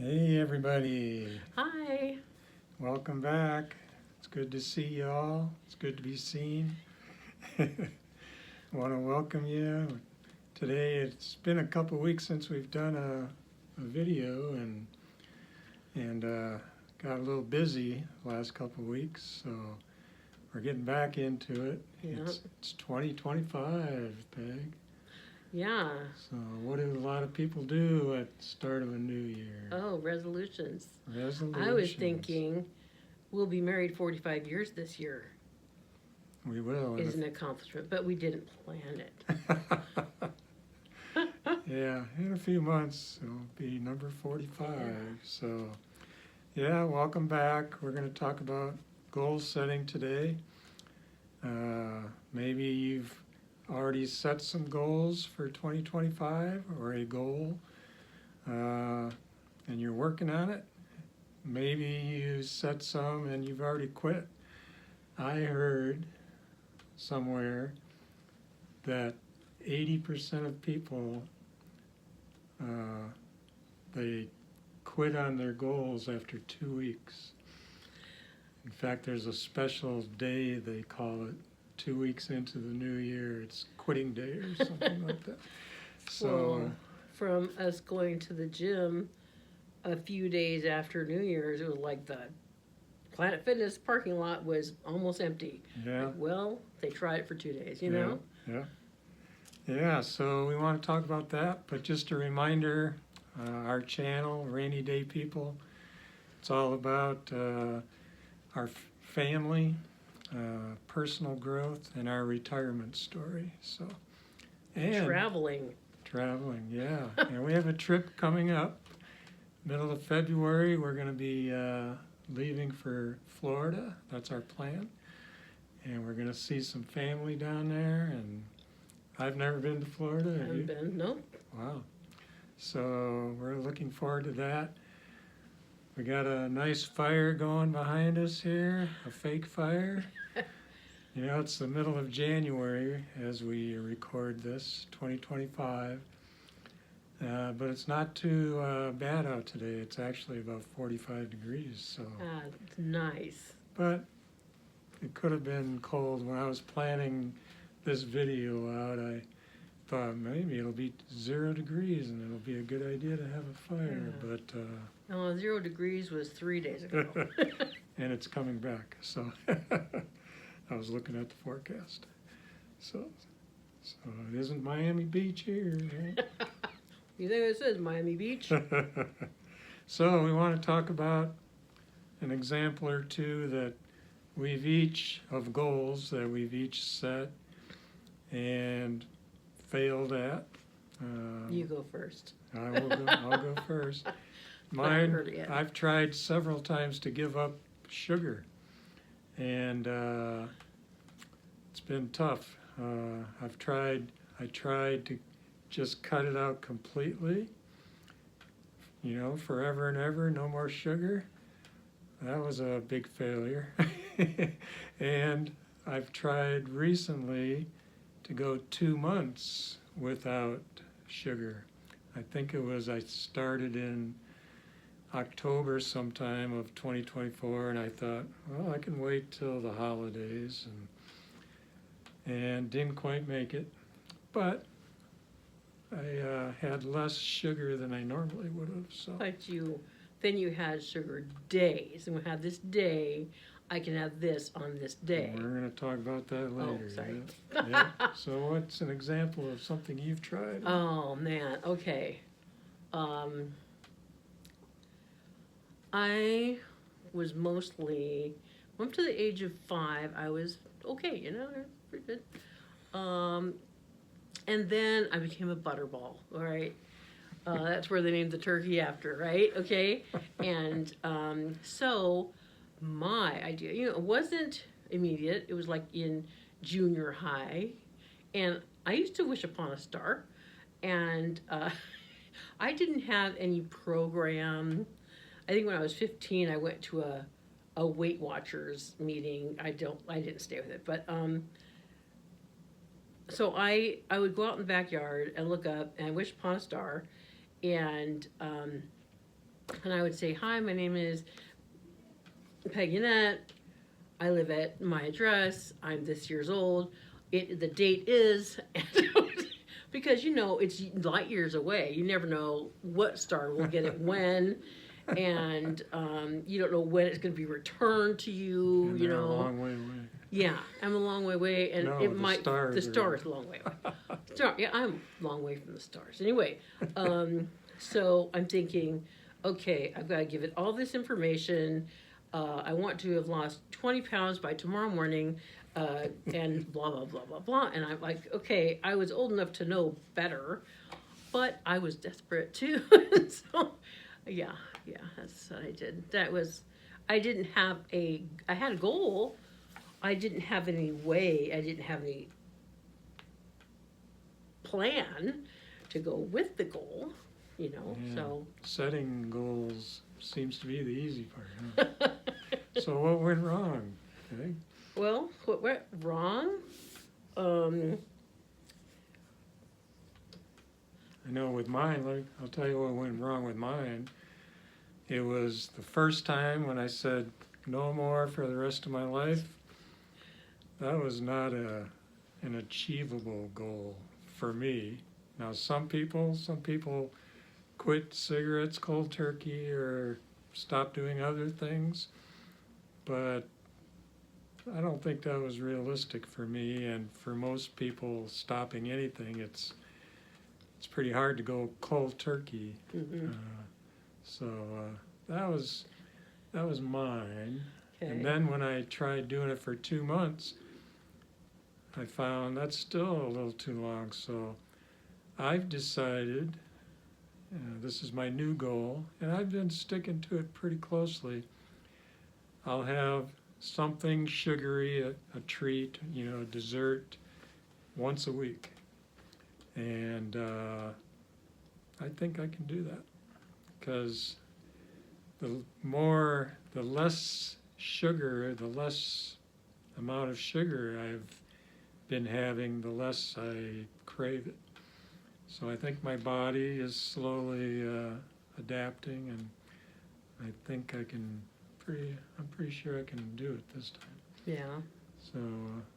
Hey everybody, Hi. welcome back. It's good to see you all. It's good to be seen. Want to welcome you. Today it's been a couple weeks since we've done a video and got a little busy the last couple weeks, so we're getting back into it. Yeah. It's 2025, Peg. Yeah. So what do a lot of people do at the start of a new year? Oh, resolutions. Resolutions. I was thinking we'll be married 45 years this year. We will. Is an accomplishment, but we didn't plan it. Yeah, in a few months it'll be number 45. Yeah. So, yeah, welcome back. We're going to talk about goal setting today. Maybe you've already set some goals for 2025 or a goal, and you're working on it. Maybe you set some and you've already quit. I heard somewhere that 80% of people they quit on their goals after 2 weeks. In fact, there's a special day they call it 2 weeks into the new year. It's quitting day or something like that. So, well, from us going to the gym a few days after New Year's, it was like the Planet Fitness parking lot was almost empty. yeah. Like, well, they tried it for 2 days, you know? Yeah. Yeah, so we want to talk about that, but just a reminder, our channel, Rainy Day People, it's all about our family, personal growth, and our retirement story. So, and Traveling, yeah. And we have a trip coming up, middle of February. We're going to be leaving for Florida. That's our plan. And we're going to see some family down there. And I've never been to Florida. Have you? Haven't been, no. Wow. So we're looking forward to that. We got a nice fire going behind us here, a fake fire. You know, it's the middle of January as we record this, 2025. But it's not too bad out today. It's actually about 45 degrees. So. It's nice. But it could have been cold. When I was planning this video out, I thought maybe it'll be 0 degrees and it'll be a good idea to have a fire. Yeah. But No, 0 degrees was 3 days ago. and it's coming back. So I was looking at the forecast. So it isn't Miami Beach here. Right? You think this is Miami Beach? So we want to talk about an example or two that we've each of goals that we've each set and failed at. You go first. I'll go first. Mine, I've tried several times to give up sugar, and it's been tough. I tried to just cut it out completely, you know, forever and ever, no more sugar. That was a big failure. And I've tried recently to go 2 months without sugar. I think I started in October sometime of 2024, and I thought, well, I can wait till the holidays, and didn't quite make it. But I had less sugar than I normally would have. So. But then you had sugar days, and we had this day. I can have this on this day. We're going to talk about that later. Oh, sorry. Yeah. So what's an example of something you've tried? Oh man. Okay. I was mostly up to the age of 5. I was okay, you know, pretty good. And then I became a butterball. All right. That's where they named the turkey after, right? Okay. And so my idea, you know, it wasn't immediate. It was like in junior high. And I used to wish upon a star. And I didn't have any program. I think when I was 15, I went to a Weight Watchers meeting. I didn't stay with it. But so I would go out in the backyard and look up and wish upon a star. And And I would say, hi, my name is Peggy Annette. I live at my address. I'm this years old. The date is, because it's light years away. You never know what star will get it when, and you don't know when it's going to be returned to you. And they're a long way away. Yeah, I'm a long way away, and No, it might. Stars The stars a long way away. I'm a long way from the stars. Anyway, so I'm thinking, okay, I've got to give it all this information. I want to have lost 20 pounds by tomorrow morning, and blah, blah, blah, blah, blah. And I'm like, okay, I was old enough to know better, but I was desperate too. So, yeah, that's what I did. I had a goal. I didn't have any way, I didn't have any plan to go with the goal, so. Setting goals seems to be the easy part, huh? So what went wrong? Okay. Well, what went wrong? I know with mine, I'll tell you what went wrong with mine. It was the first time when I said no more for the rest of my life. That was not an achievable goal for me. Now, some people quit cigarettes cold turkey or stop doing other things, but I don't think that was realistic for me. And for most people, stopping anything, it's pretty hard to go cold turkey. Mm-hmm. So that was mine. Okay. And then when I tried doing it for 2 months, I found that's still a little too long. So I've decided, this is my new goal, and I've been sticking to it pretty closely. I'll have something sugary, a treat, a dessert, once a week. And I think I can do that, because the less sugar, the less amount of sugar I've been having, the less I crave it. So I think my body is slowly adapting, and I think I'm pretty sure I can do it this time. Yeah. So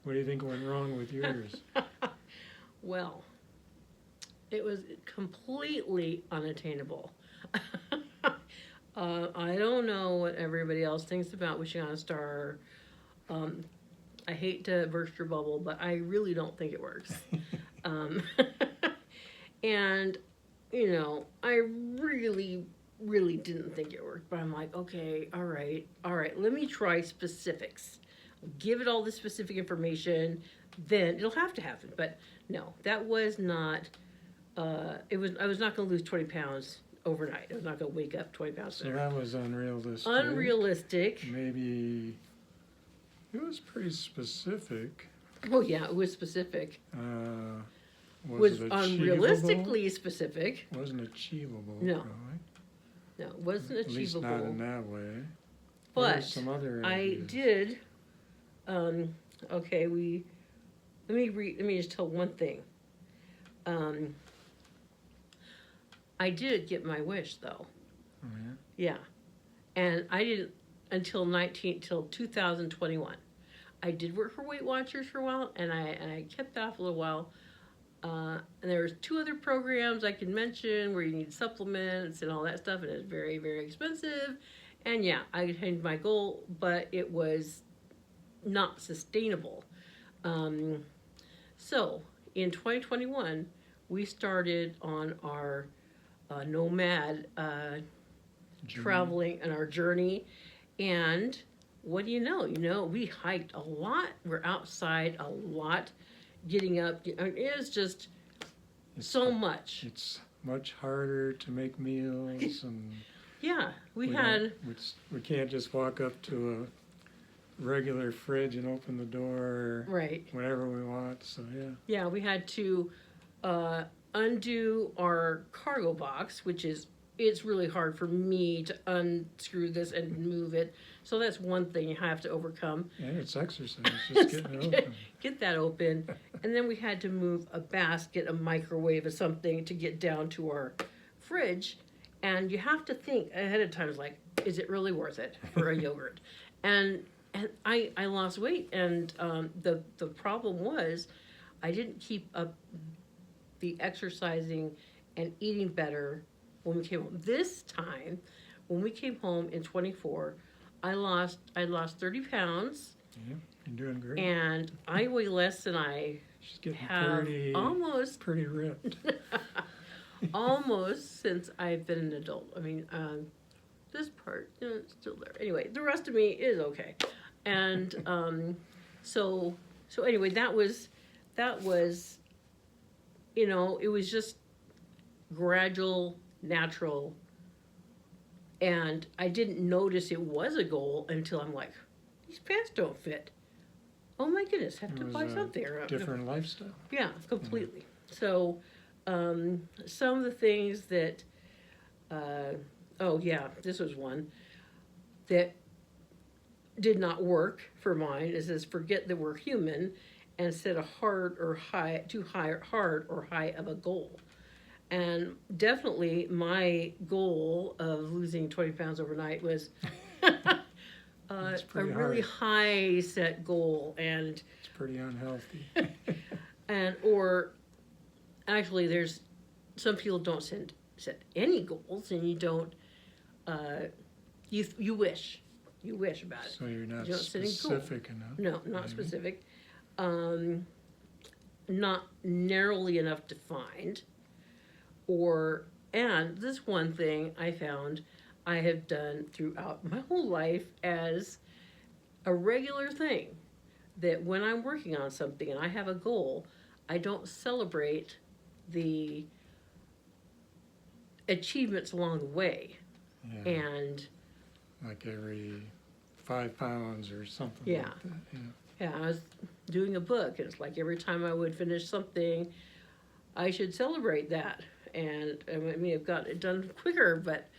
what do you think went wrong with yours? Well, it was completely unattainable. I don't know what everybody else thinks about wishing on a star. I hate to burst your bubble, but I really don't think it works. And, I really, really didn't think it worked. But I'm like, okay, all right, let me try specifics. Give it all the specific information, then it'll have to happen. But no, that was not, I was not going to lose 20 pounds overnight. I was not going to wake up 20 pounds. So that was unrealistic. Unrealistic. Maybe it was pretty specific. Oh yeah, it was specific. Was it unrealistically specific. Wasn't achievable. No. Probably. No, it wasn't At least achievable. not in that way. But some other I ideas. did. Okay, let me just tell one thing. I did get my wish though. Oh, Yeah, and I didn't until 2021. I did work for Weight Watchers for a while, and I kept that for a little while. And there was 2 other programs I could mention where you need supplements and all that stuff, and it's very, very expensive. And yeah, I attained my goal, but it was not sustainable. So in 2021, we started on our nomad traveling and our journey. And what do you know? We hiked a lot. We're outside a lot, getting up. It is just so much. It's much harder to make meals, and yeah, we can't just walk up to a regular fridge and open the door right whenever we want. So yeah, we had to undo our cargo box, which is it's really hard for me to unscrew this and move it. So that's one thing you have to overcome. Yeah, it's exercise, just getting it open. Get that open. And then we had to move a basket, a microwave, or something to get down to our fridge. And you have to think ahead of time, like, is it really worth it for a yogurt? And I lost weight, and the problem was I didn't keep up the exercising and eating better when we came home. This time, when we came home in 24, I lost 30 pounds. Yeah, you're doing great. And I weigh less than I She's getting have almost pretty ripped. almost since I've been an adult. I mean, this part, it's still there. Anyway, the rest of me is okay. And so anyway, that was, you know, it was just gradual, natural, and I didn't notice it was a goal until I'm like, these pants don't fit. Oh my goodness, have to buy something. Different lifestyle. Yeah, completely. Yeah. So, some of the things that, this was one that did not work for mine. Is this forget that we're human and set a hard or high of a goal. And definitely my goal of losing 20 pounds overnight was a really high set goal, and it's pretty unhealthy. or actually there's some people don't set any goals, and you don't you wish about it. So you're not specific enough. No, not specific. Not narrowly enough defined. And this one thing I found I have done throughout my whole life as a regular thing, that when I'm working on something and I have a goal, I don't celebrate the achievements along the way. Yeah. And like every 5 pounds or something yeah. like that. Yeah, I was doing a book, and it's like every time I would finish something, I should celebrate that. And I may have gotten it done quicker, but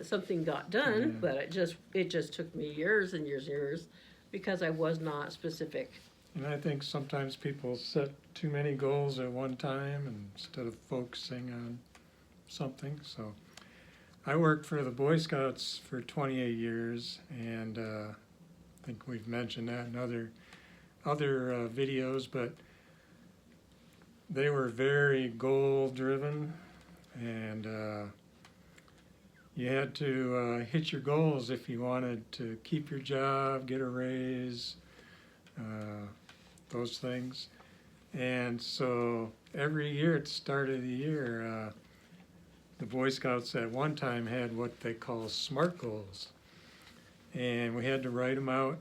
something got done. But it just took me years and years and years because I was not specific. And I think sometimes people set too many goals at one time instead of focusing on something. So I worked for the Boy Scouts for 28 years, and I think we've mentioned that in other videos, but they were very goal-driven, and you had to hit your goals if you wanted to keep your job, get a raise, those things. And so every year at the start of the year, the Boy Scouts at one time had what they call S.M.A.R.T goals, and we had to write them out,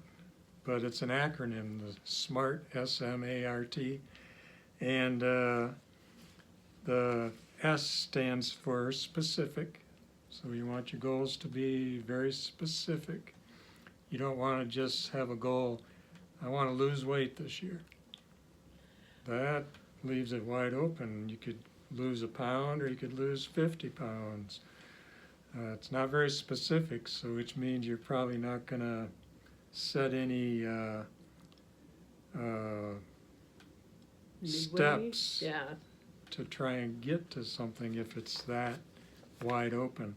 but it's an acronym, the S.M.A.R.T, S.M.A.R.T. And the S stands for specific. So you want your goals to be very specific. You don't want to just have a goal, I want to lose weight this year. That leaves it wide open. You could lose a pound or you could lose 50 pounds. It's not very specific, so which means you're probably not going to set any steps to try and get to something if it's that wide open.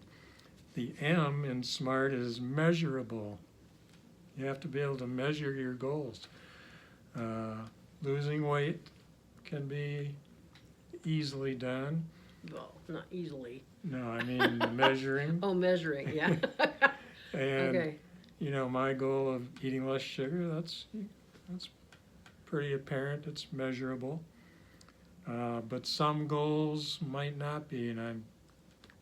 The M in S.M.A.R.T is measurable. You have to be able to measure your goals. Losing weight can be easily done. Well, not easily. No, I mean measuring. Oh, measuring, yeah. And okay. You know, my goal of eating less sugar, that's pretty apparent, it's measurable. But some goals might not be, and I'm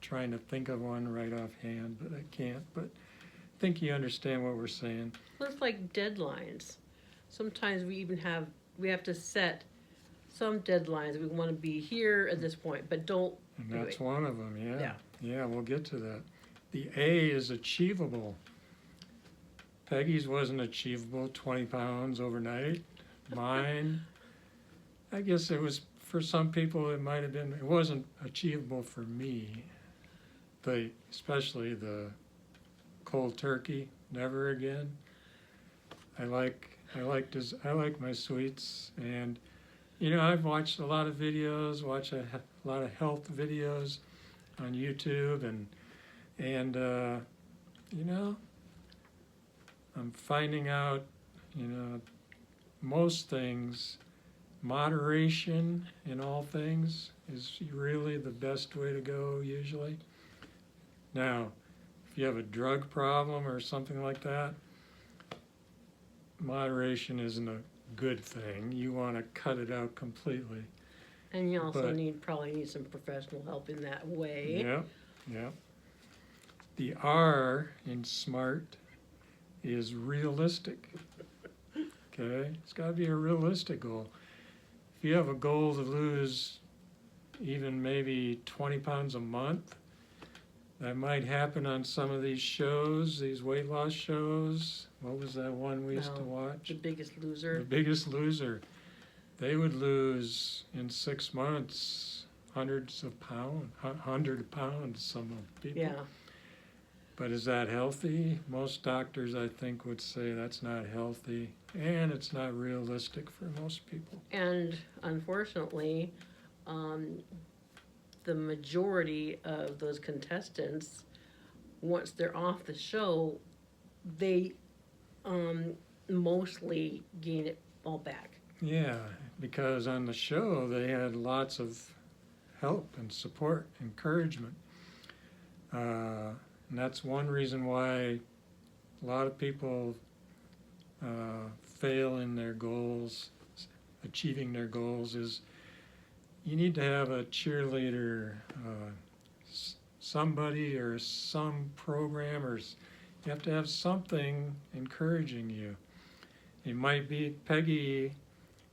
trying to think of one right offhand, but I can't. But I think you understand what we're saying. Well, it's like deadlines. Sometimes we have to set some deadlines. We want to be here at this point, but don't. And that's one of them, yeah. Yeah, we'll get to that. The A is achievable. Peggy's wasn't achievable, 20 pounds overnight. Mine, I guess it was, for some people it might have been, it wasn't achievable for me. Especially the cold turkey, never again. I like my sweets, and you know, I've watched a lot of videos, watch a lot of health videos on YouTube, and And, you know, I'm finding out, you know, most things, moderation in all things is really the best way to go usually. Now, if you have a drug problem or something like that, moderation isn't a good thing. You want to cut it out completely. And you also But- probably need some professional help in that way. Yeah, yeah. The R in SMART is realistic. Okay, it's got to be a realistic goal. If you have a goal to lose even maybe 20 pounds a month, that might happen on some of these shows, these weight loss shows. What was that one we used to watch? The Biggest The Loser. Biggest Loser. They would lose in 6 months hundreds of pounds, 100 pounds, some of people. Yeah. But is that healthy? Most doctors, I think, would say that's not healthy, and it's not realistic for most people. And unfortunately, the majority of those contestants, once they're off the show, they mostly gain it all back. Yeah, because on the show they had lots of help and support, encouragement. And that's one reason why a lot of people fail in their goals, achieving their goals, is you need to have a cheerleader, somebody or some program, or you have to have something encouraging you. It might be Peggy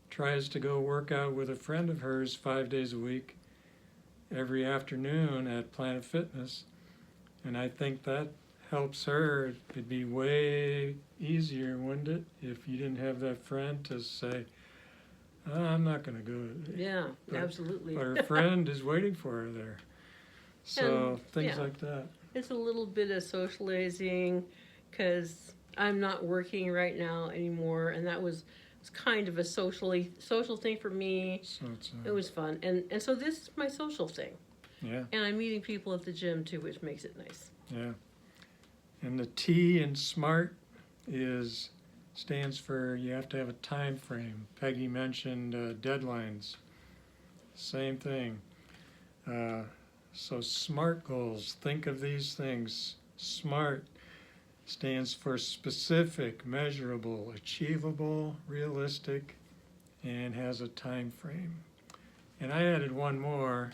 tries to go work out with a friend of hers 5 days a week every afternoon at Planet Fitness, and I think that helps her. It'd be way easier, wouldn't it, if you didn't have that friend to say, "Oh, I'm not going to go." Yeah, But- absolutely. But her friend is waiting for her there. So And, things yeah. like that. It's a little bit of socializing, because I'm not working right now anymore, and that was kind of a social thing for me. So it's It was fun, and so this is my social thing, yeah, and I'm meeting people at the gym too, which makes it nice. yeah. And the T in SMART stands for you have to have a time frame. Peggy mentioned deadlines. Same thing. So SMART goals. Think of these things. SMART stands for specific, measurable, achievable, realistic, and has a time frame. And I added one more.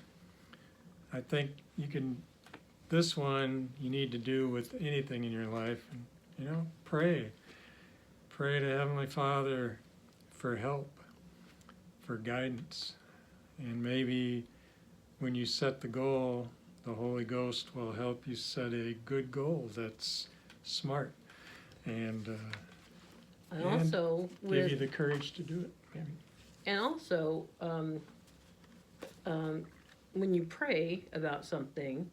I think this one you need to do with anything in your life. And, pray. Pray to Heavenly Father for help, for guidance. And maybe when you set the goal, the Holy Ghost will help you set a good goal that's smart and And also give you the courage to do it. Maybe. and also when you pray about something,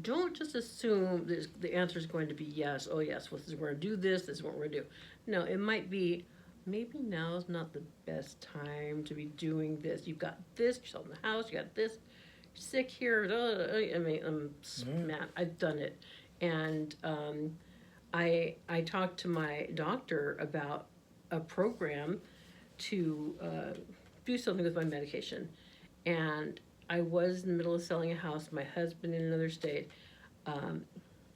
don't just assume the answer is going to be yes. Oh yes, well, we're going to do this. This is what we're going to do. No, it might be maybe now is not the best time to be doing this. You've got this, you're selling the house, you got this, you're sick here. I mean, man, I've done it, and I talked to my doctor about a program to do something with my medication, and I was in the middle of selling a house. My husband in another state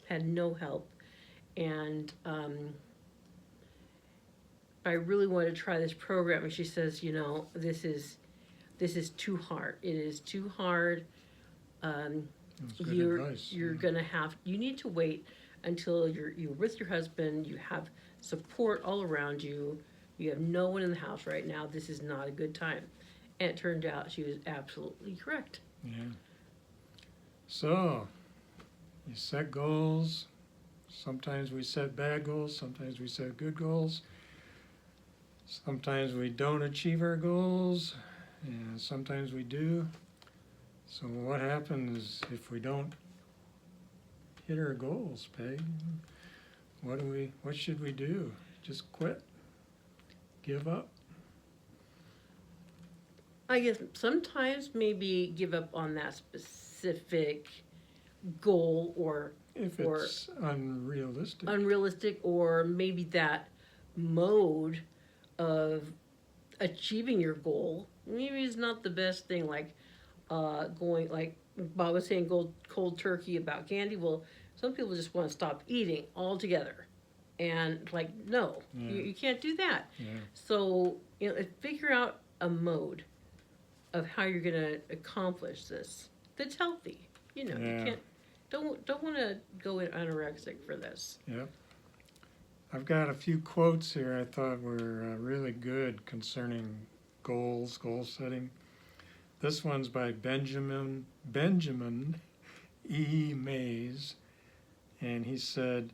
had no help, and I really wanted to try this program. And she says, this is too hard. It is too hard. That's good advice. You're gonna you need to wait until you're with your husband. You have support all around you. You have no one in the house right now. This is not a good time. And it turned out she was absolutely correct. Yeah. So, you set goals. Sometimes we set bad goals. Sometimes we set good goals. Sometimes we don't achieve our goals, and sometimes we do. So what happens if we don't hit our goals, Peg? What should we do? Just quit? Give up? I guess sometimes maybe give up on that specific goal or If it's unrealistic, or maybe that mode of achieving your goal maybe is not the best thing, like going, like Bob was saying, go cold turkey about candy. Well, some people just want to stop eating altogether, and like, no, you can't do that. So figure out a mode of how you're going to accomplish this that's healthy. You can't, don't want to go in anorexic for this. I've got a few quotes here I thought were really good concerning goal setting. This one's by Benjamin E. Mays, and he said,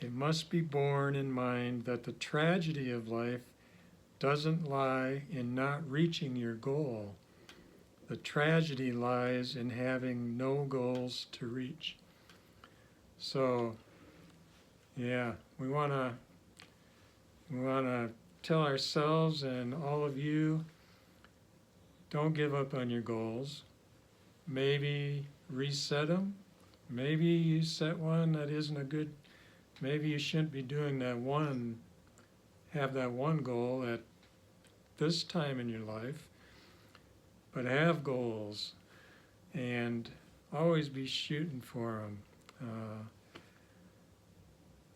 "It must be borne in mind that the tragedy of life doesn't lie in not reaching your goal. The tragedy lies in having no goals to reach." So, we want to tell ourselves and all of you, don't give up on your goals. Maybe reset them. Maybe you set one that isn't a good, maybe you shouldn't be doing that one, have that one goal at this time in your life, but have goals and always be shooting for them.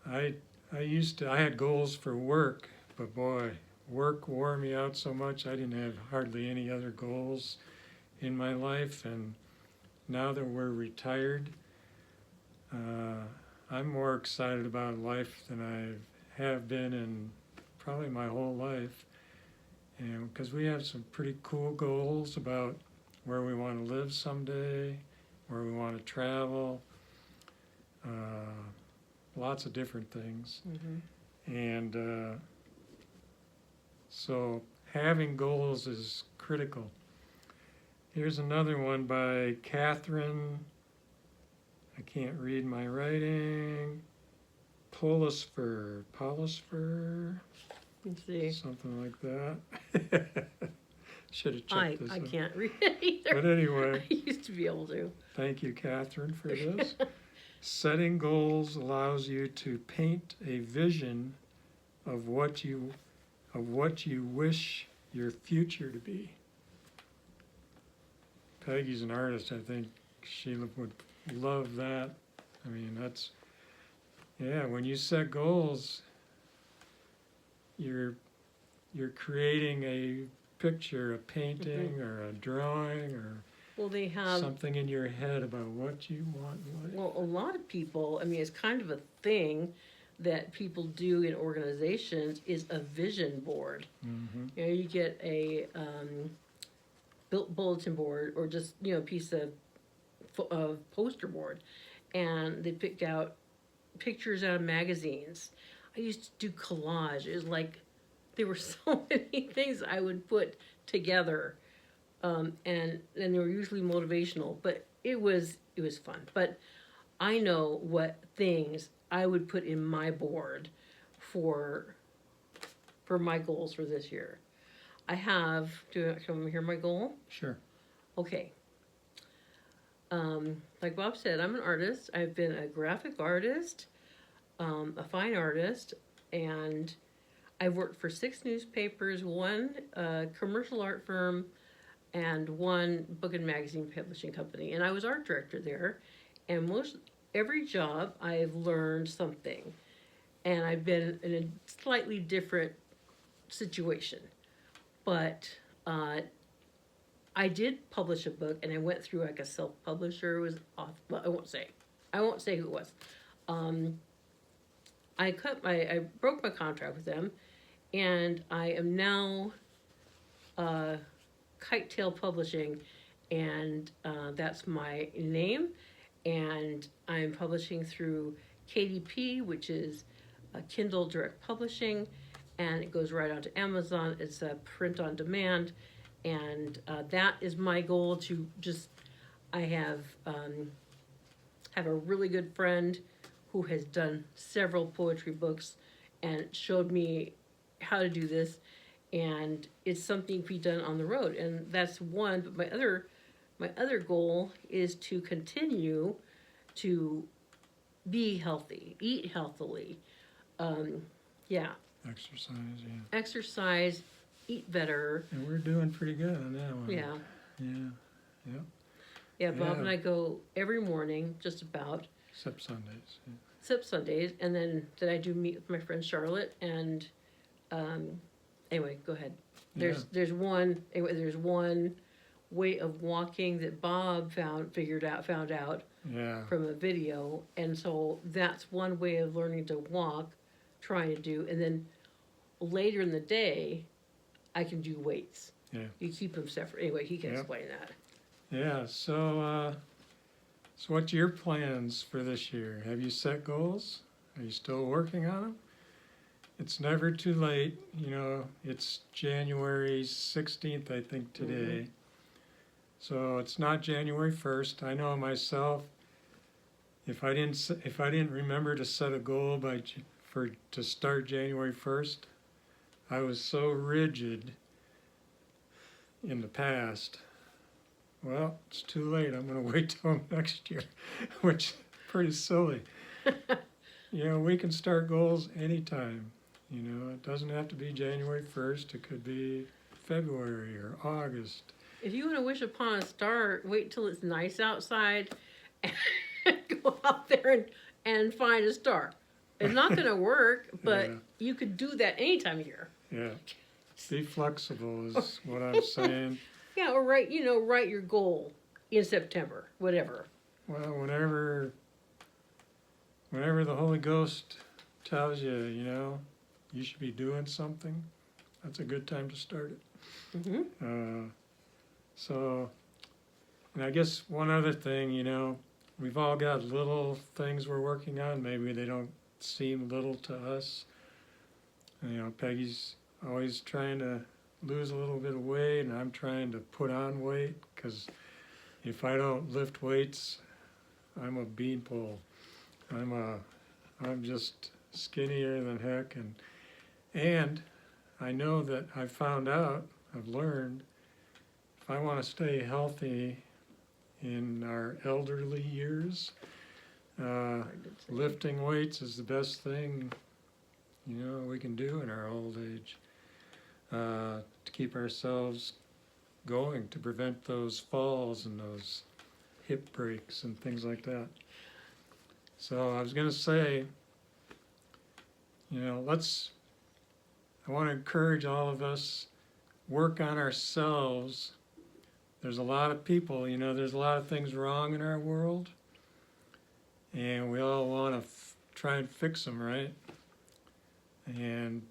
I had goals for work, but boy, work wore me out so much I didn't have hardly any other goals in my life. And now that we're retired, I'm more excited about life than I have been in probably my whole life. And because we have some pretty cool goals about where we want to live someday, where we want to travel, lots of different things. And so having goals is critical. Here's another one by Catherine, I can't read my writing, Polisfer, Let's see. something like that. Should have checked this I out. can't read it either. But anyway, I used to be able to. thank you, Catherine, for this. Setting goals allows you to paint a vision of what you wish your future to be. Peggy's an artist. I think she would love that. I mean, that's, when you set goals, you're creating a picture, a painting or a drawing or they have something in your head about what you want in life. Well, a lot of people, I mean, it's kind of a thing that people do in organizations is a vision board. You get a bulletin board or just, a piece of poster board, and they picked out pictures out of magazines. I used to do collages. Like, there were so many things I would put together. And they were usually motivational, but it was fun. But I know what things I would put in my board for my goals for this year. I have, can we hear my goal? Sure. Okay. Like Bob said, I'm an artist. I've been a graphic artist, a fine artist, and I've worked for 6 newspapers, 1 commercial art firm, and 1 book and magazine publishing company. And I was art director there. And every job I've learned something. And I've been in a slightly different situation. But I did publish a book, and I went through like a self-publisher. It was off, well, I won't say who it was. I broke my contract with them, and I am now Kite Tail Publishing, and that's my name, and I'm publishing through KDP, which is Kindle Direct Publishing, and it goes right onto Amazon. It's a print on demand, and that is my goal to I have a really good friend who has done several poetry books and showed me how to do this. And it's something to be done on the road, and that's one. But my other goal is to continue to be healthy, eat healthily, yeah, exercise, eat better. And we're doing pretty good on that one. Yeah. Yeah. Yep. Yeah, Bob and I go every morning, just about. Except Sundays. Yeah. Except Sundays, and then I do meet with my friend Charlotte, and anyway, go ahead. There's one way of walking that Bob found out from a video, and so that's one way of learning to walk, trying to do, and then later in the day, I can do weights. Yeah. You keep them separate. Anyway, he can explain that. Yeah. So what's your plans for this year? Have you set goals? Are you still working on them? It's never too late. You know, it's January 16th, I think, today. Mm-hmm. So it's not January 1st. I know myself. If I didn't remember to set a goal to start January 1st, I was so rigid in the past. Well, it's too late. I'm going to wait till next year, which is pretty silly. You know, we can start goals anytime. You know, it doesn't have to be January 1st. It could be February or August. If you want to wish upon a star, wait till it's nice outside and go out there and find a star. It's not going to work, but you could do that any time of year. Yeah. Be flexible is what I'm saying. Yeah, or write your goal in September, whatever. Well, whenever the Holy Ghost tells you, you know, you should be doing something, that's a good time to start it. Mm-hmm. And I guess one other thing, you know, we've all got little things we're working on. Maybe they don't seem little to us. And, you know, Peggy's always trying to lose a little bit of weight, and I'm trying to put on weight, because if I don't lift weights, I'm a beanpole. I'm just skinnier than heck, and I know that I've learned, if I want to stay healthy in our elderly years, lifting weights is the best thing, you know, we can do in our old age. To keep ourselves going, to prevent those falls and those hip breaks and things like that. So I was going to say, you know, I want to encourage all of us, work on ourselves. There's a lot of people, you know, there's a lot of things wrong in our world, and we all want to try and fix them, right? And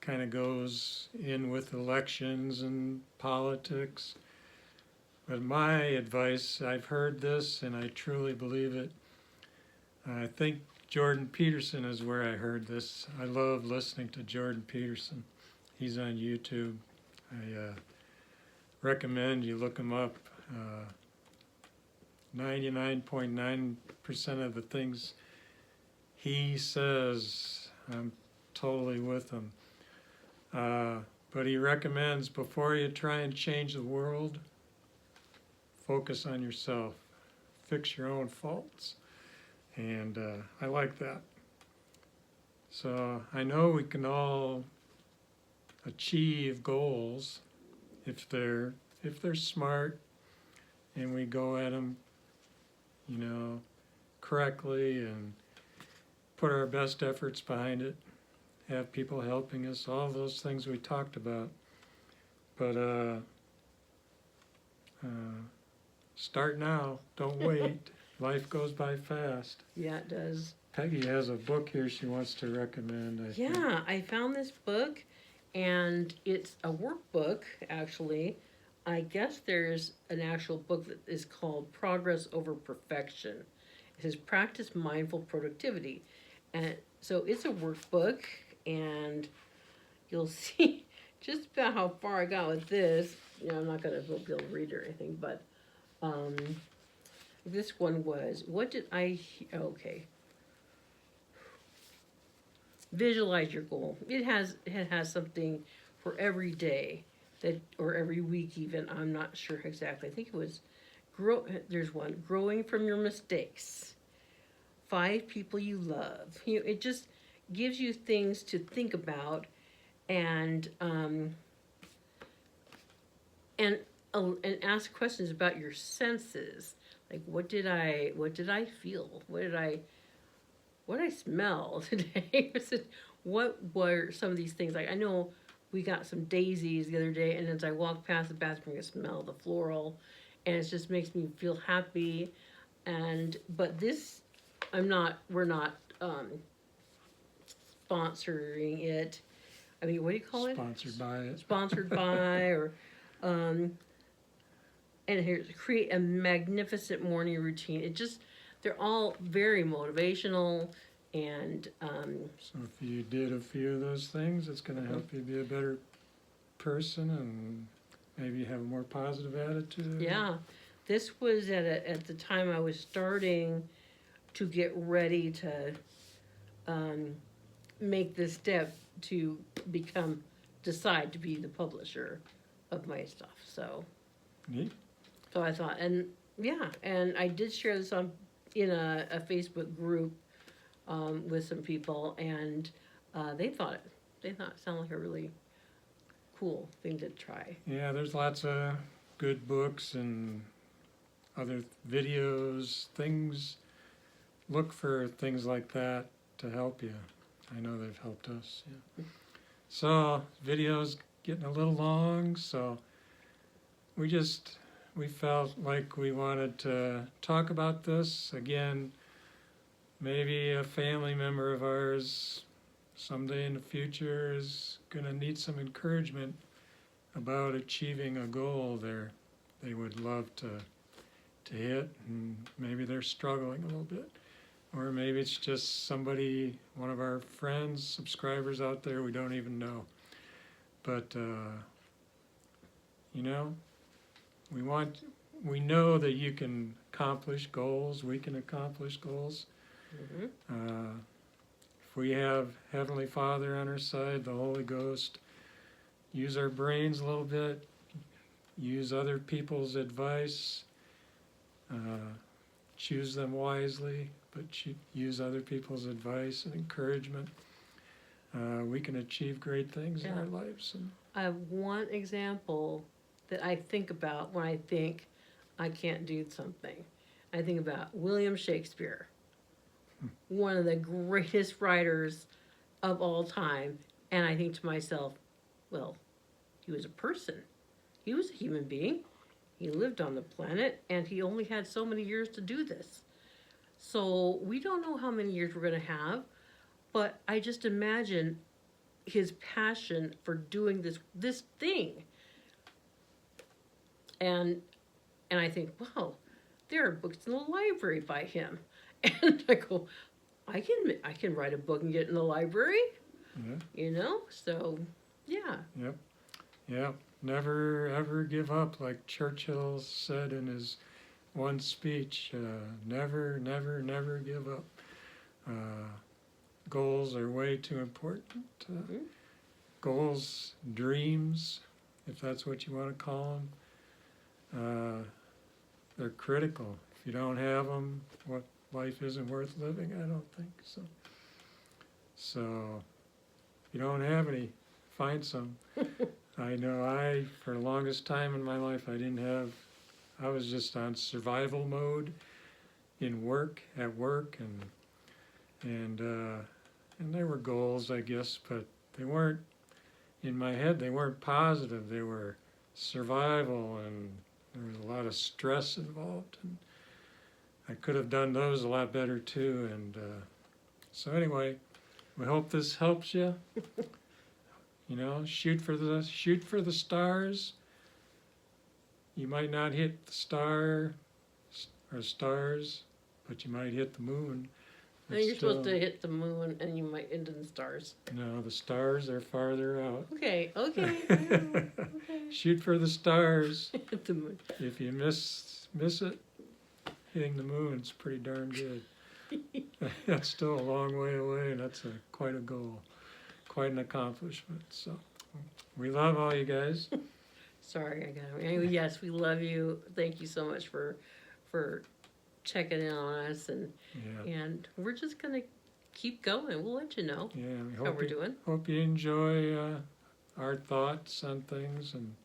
kind of goes in with elections and politics. But my advice, I've heard this and I truly believe it. I think Jordan Peterson is where I heard this. I love listening to Jordan Peterson. He's on YouTube. I recommend you look him up. 99.9% of the things he says, I'm totally with him. But he recommends, before you try and change the world, focus on yourself. Fix your own faults. And I like that. So I know we can all achieve goals if they're smart and we go at them, you know, correctly and put our best efforts behind it. Have people helping us, all those things we talked about. But start now, don't wait. Life goes by fast. Yeah, it does. Peggy has a book here she wants to recommend, I think. I found this book, and it's a workbook, actually. I guess there's an actual book that is called Progress Over Perfection. It says Practice Mindful Productivity. And so it's a workbook, and you'll see just about how far I got with this. You know, I'm not going to be able to read or anything, but this one was, okay. Visualize your goal. It has something for every day, or every week even. I'm not sure exactly. I think it was There's one, growing from your mistakes. 5 people you love. It just gives you things to think about, and and ask questions about your senses. Like, what did I feel? What did I smell today? What were some of these things? Like, I know we got some daisies the other day, and as I walked past the bathroom, I smell the floral, and it just makes me feel happy. But this, we're not sponsoring it. I mean, what do you call it? Sponsored by it. Sponsored by, or, and here's create a magnificent morning routine. They're all very motivational, and so if you did a few of those things, it's going to help you be a better person and maybe have a more positive attitude. Yeah, this was at the time I was starting to get ready to make the step to decide to be the publisher of my stuff. So neat. So I thought, and I did share this in a Facebook group with some people, and they thought it sounded like a really cool thing to try. Yeah, there's lots of good books and other videos, things. Look for things like that to help you. I know they've helped us. Yeah. So, video's getting a little long, so we felt like we wanted to talk about this. Again, maybe a family member of ours someday in the future is going to need some encouragement about achieving a goal they would love to hit, and maybe they're struggling a little bit. Or maybe it's just somebody, one of our friends, subscribers out there we don't even know. But, we know that you can accomplish goals, we can accomplish goals. Mm-hmm. If we have Heavenly Father on our side, the Holy Ghost, use our brains a little bit, use other people's advice, choose them wisely, but use other people's advice and encouragement. We can achieve great things in our lives. And I have one example that I think about when I think I can't do something. I think about William Shakespeare, one of the greatest writers of all time, and I think to myself, well, he was a person. He was a human being. He lived on the planet, and he only had so many years to do this. So we don't know how many years we're going to have, but I just imagine his passion for doing this thing. And I think, wow, there are books in the library by him. And I go, I can write a book and get it in the library. yeah. So yeah. Yep. Yep. Never ever give up, like Churchill said in his one speech. Never give up. Goals are way too important. Goals, dreams, if that's what you want to call them, they're critical. If you don't have them, life isn't worth living, I don't think so. So, if you don't have any, find some. I know for the longest time in my life, I was just on survival mode at work, and there were goals, I guess, but they weren't, in my head, they weren't positive. They were survival, and there was a lot of stress involved, and I could have done those a lot better too. And so anyway, we hope this helps you. Shoot for the stars. You might not hit the star or stars, but you might hit the moon. No, you're supposed to hit the moon, and you might end in the stars. No, the stars are farther out. Okay. Okay. Shoot for the stars. Hit the moon. If you miss it, hitting the moon's pretty darn good. That's still a long way away, and that's quite a goal, quite an accomplishment. So, we love all you guys. Sorry, I got it. Yes, we love you. Thank you so much for for checking in on us, and we're just gonna keep going. We'll let you know how we're doing. Hope you enjoy our thoughts on things, and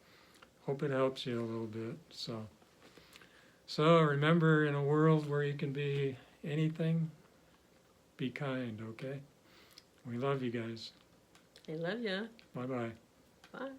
hope it helps you a little bit. So remember, in a world where you can be anything, be kind, okay? We love you guys. I love you. Bye-bye. Bye.